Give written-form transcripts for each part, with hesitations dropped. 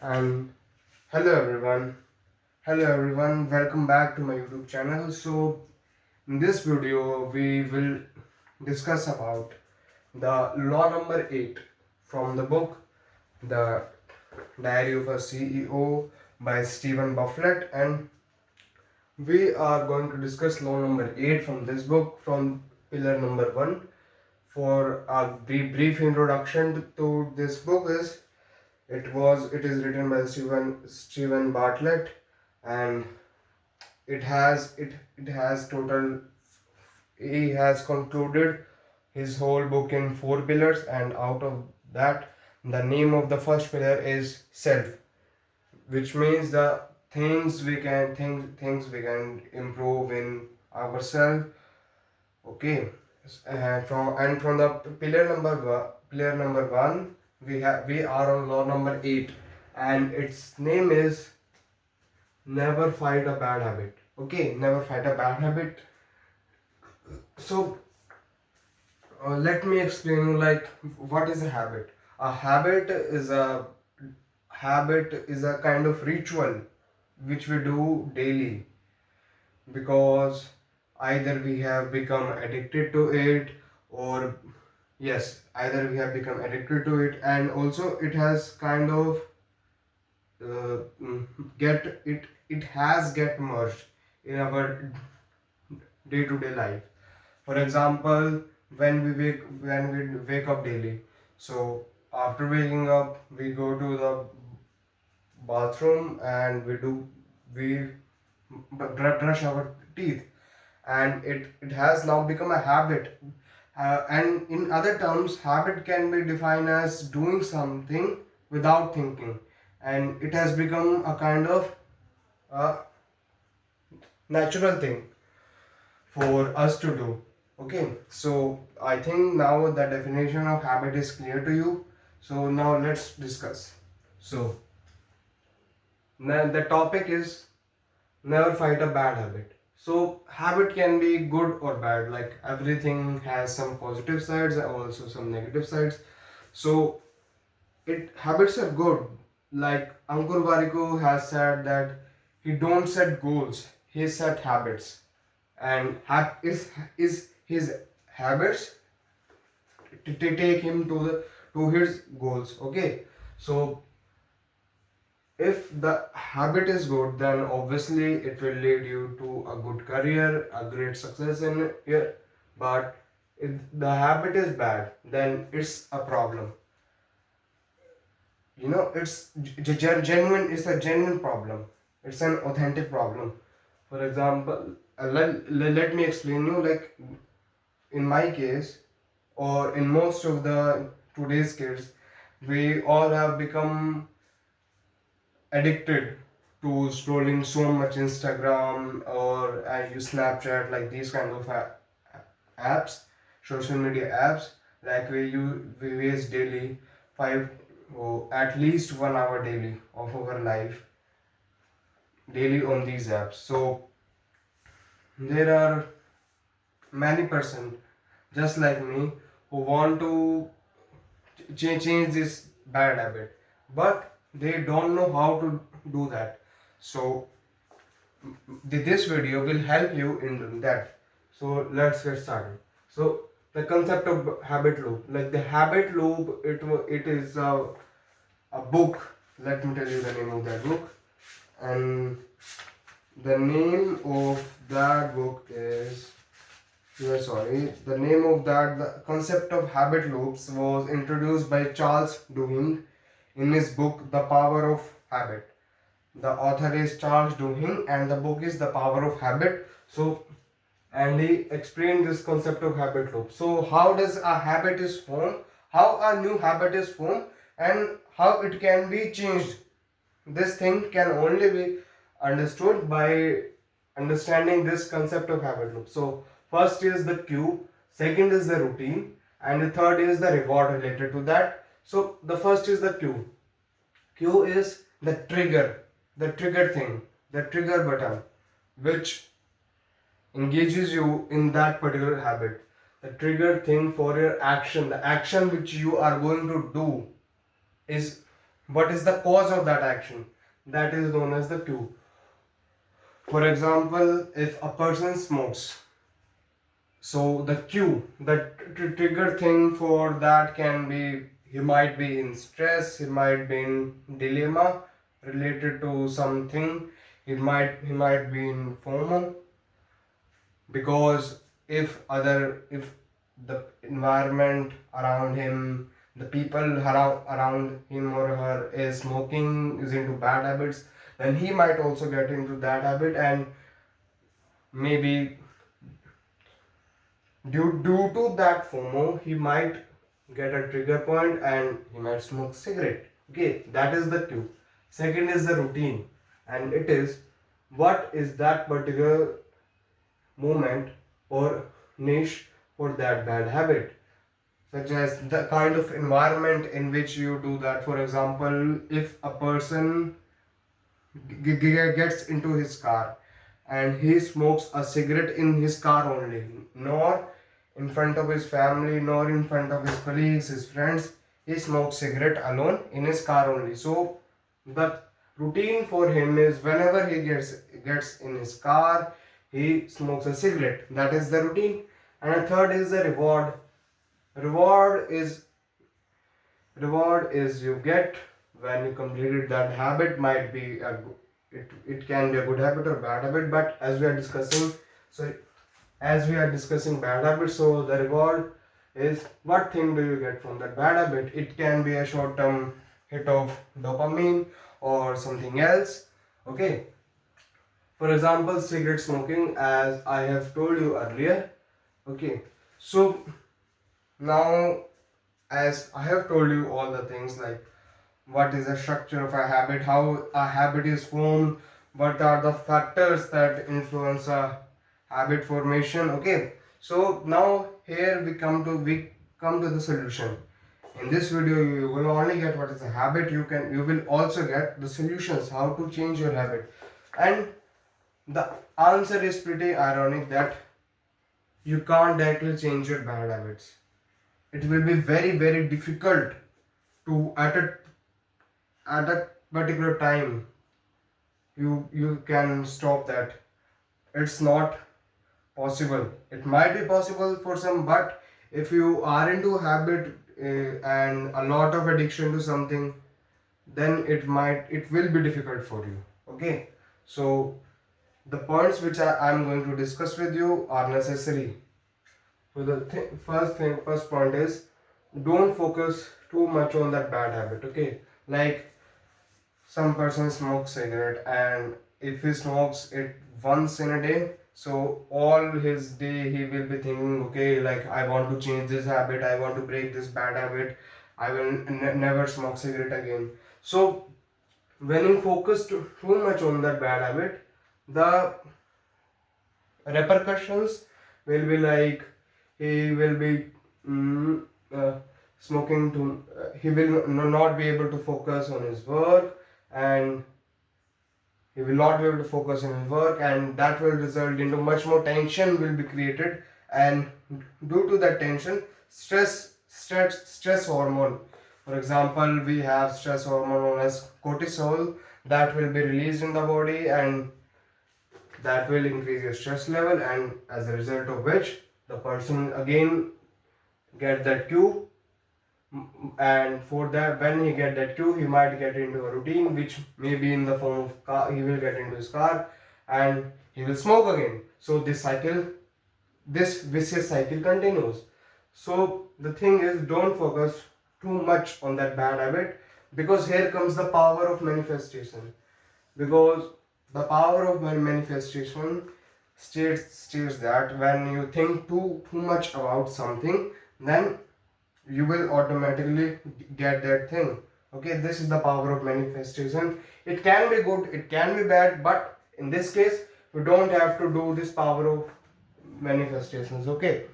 And hello everyone. Hello everyone. Welcome back to my YouTube channel. So in this video we will discuss about the law number 8 from the book The Diary of a CEO by Stephen Buffett, and we are going to discuss law number 8 from this book from pillar number 1. For a brief introduction to this book it is written by Stephen Bartlett, and it has total he has concluded his whole book in four pillars, and out of that the name of the first pillar is self, which means the things we can improve in ourselves. Okay. And from the pillar number 1, we are on law number 8, and its name is never fight a bad habit. Okay, never fight a bad habit. So let me explain you, like, what is a habit. A habit is a kind of ritual which we do daily, because either we have become addicted to it, or yes, either we have become addicted to it, and also it has kind of get it has get merged in our day to day life. For example, when we wake up daily, so after waking up we go to the bathroom and we brush our teeth, and it has now become a habit. And in other terms, habit can be defined as doing something without thinking, and it has become a kind of uh, natural thing for us to do. Okay, so I think now the definition of habit is clear to you. So now let's discuss. So now the topic is never fight a bad habit. So habit can be good or bad. Like, everything has some positive sides and also some negative sides. So it habits are good. Like, Ankur Warikoo has said that he don't set goals, he set habits, and is his habits to take him to his goals. Okay, so if the habit is good, then obviously it will lead you to a good career, a great success in it. But if the habit is bad, then it's a problem. Genuine. It's a genuine problem. It's an authentic problem. For example, let me explain you, like, in my case, or in most of the today's kids, we all have become addicted to scrolling so much Instagram, or I use Snapchat, like these kind of apps, social media apps. Like, we waste daily five, at least 1 hour daily of our life daily on these apps. So there are many person just like me who want to change this bad habit, but they don't know how to do that. So this video will help you in doing that. So let's get started. So the concept of habit loop, like the habit loop, it is a book. Let me tell you the name of that book. And the name of that book is, yeah, sorry, the name of that, the concept of habit loops was introduced by Charles Duhigg in his book The Power of Habit. The author is Charles Duhigg, and the book is The Power of Habit. So, and he explained this concept of habit loop. So how does a habit is formed, how a new habit is formed, and how it can be changed. This thing can only be understood by understanding this concept of habit loop. So first is the cue, second is the routine, and the third is the reward related to that. So the first is the cue. Cue is the trigger thing, the trigger button, which engages you in that particular habit. The trigger thing for your action, the action which you are going to do, is what is the cause of that action, that is known as the cue. For example, if a person smokes, so the cue, the trigger thing for that can be, he might be in stress, he might be in dilemma related to something, he might be in FOMO, because if the environment around him, the people around him or her is smoking, is into bad habits, then he might also get into that habit, and maybe due to that FOMO, he might get a trigger point and he might smoke cigarette. Okay, that is the cue. Second is the routine, and it is what is that particular moment or niche for that bad habit, such as the kind of environment in which you do that. For example, if a person gets into his car and he smokes a cigarette in his car only, nor in front of his family, nor in front of his colleagues, his friends, he smokes cigarette alone in his car only. So the routine for him is whenever he gets in his car, he smokes a cigarette. That is the routine. And a third is the reward. Reward is you get when you completed that habit. Might be it can be a good habit or bad habit, but so as we are discussing bad habits, so the reward is what thing do you get from that bad habit. It can be a short term hit of dopamine or something else. Okay, for example, cigarette smoking, as I have told you earlier. Okay, so now, as I have told you all the things, like what is the structure of a habit, how a habit is formed, what are the factors that influence a habit formation. Okay, so now here we come to the solution. In this video you will only get what is a habit, you will also get the solutions how to change your habit. And the answer is pretty ironic that you can't directly change your bad habits. It will be very very difficult to at a particular time you can stop that. It's not possible. It might be possible for some, but if you are into habit and a lot of addiction to something, then it will be difficult for you. Okay, so the points which I'm going to discuss with you are necessary. So the first point is, don't focus too much on that bad habit. Okay, like some person smokes cigarette, and if he smokes it once in a day, so all his day he will be thinking, okay, like I want to change this habit, I want to break this bad habit, I will never smoke cigarette again. So when you focus too much on that bad habit, the repercussions will be like he will be mm, uh, smoking to he will not be able to focus on his work, and he will not be able to focus on his work, and that will result into much more tension will be created. And due to that tension, stress hormone, for example, we have stress hormone known as cortisol, that will be released in the body, and that will increase your stress level, and as a result of which the person again get that cue. And for that, when he get that cue, he might get into a routine which may be in the form of car. He will get into his car and he will smoke again. So this vicious cycle continues. So the thing is, don't focus too much on that bad habit, because here comes the power of manifestation. Because the power of manifestation states that when you think too much about something, then you will automatically get that thing. Okay, this is the power of manifestation. It can be good, it can be bad, but in this case you don't have to do this power of manifestations. Okay,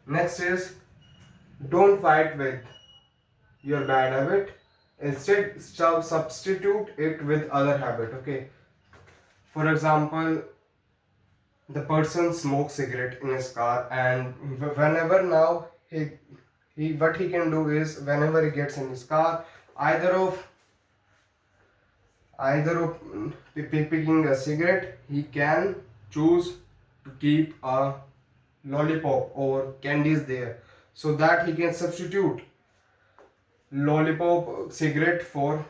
next is, don't fight with your bad habit, instead substitute it with other habit. Okay, for example, the person smokes cigarette in his car, and whenever now he what he can do is, whenever he gets in his car, either of picking a cigarette, he can choose to keep a lollipop or candies there, so that he can substitute lollipop cigarette for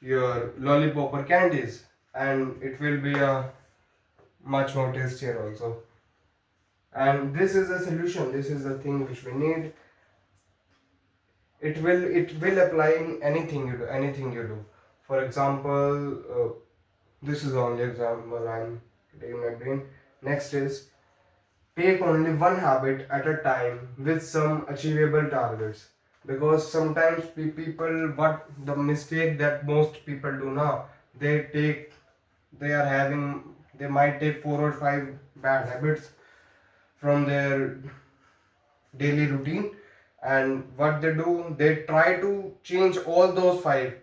your lollipop or candies, and it will be a much more tastier also. And this is a solution, this is the thing which we need. It will apply in anything you do. For example, this is the only example I'm getting in my brain. Next is, take only one habit at a time with some achievable targets. Because sometimes people, what the mistake that most people do now, they take they are having they might take 4 or 5 bad habits from their daily routine, and what they do, they try to change all those 5,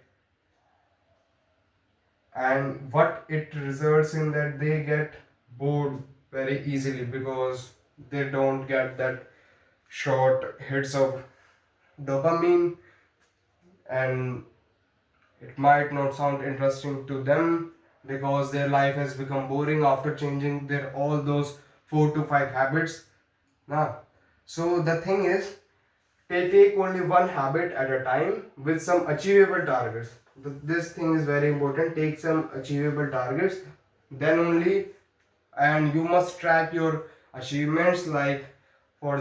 and what it results in that they get bored very easily, because they don't get that short hits of dopamine, and it might not sound interesting to them because their life has become boring after changing their all those 4 to 5 habits now. So the thing is, they take only one habit at a time with some achievable targets. This thing is very important. Take some achievable targets, then only, and you must track your achievements. Like for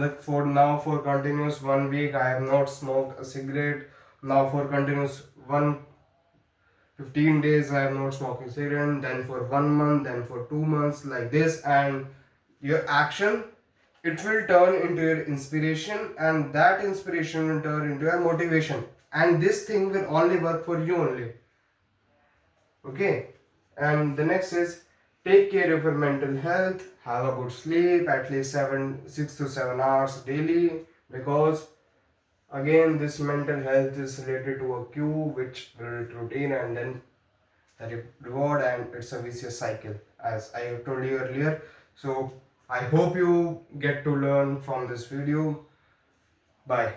continuous 1 week, I have not smoked a cigarette. Now for continuous 15 days, I have not smoked a cigarette. Then for 1 month, then for 2 months, like this, and your action, it will turn into your inspiration, and that inspiration will turn into your motivation, and this thing will only work for you only. Okay. And the next is, take care of your mental health, have a good sleep, at least 6 to 7 hours daily, because again this mental health is related to a cue which will routine, and then the reward, and it's a vicious cycle, as I told you earlier. So I hope you get to learn from this video. Bye.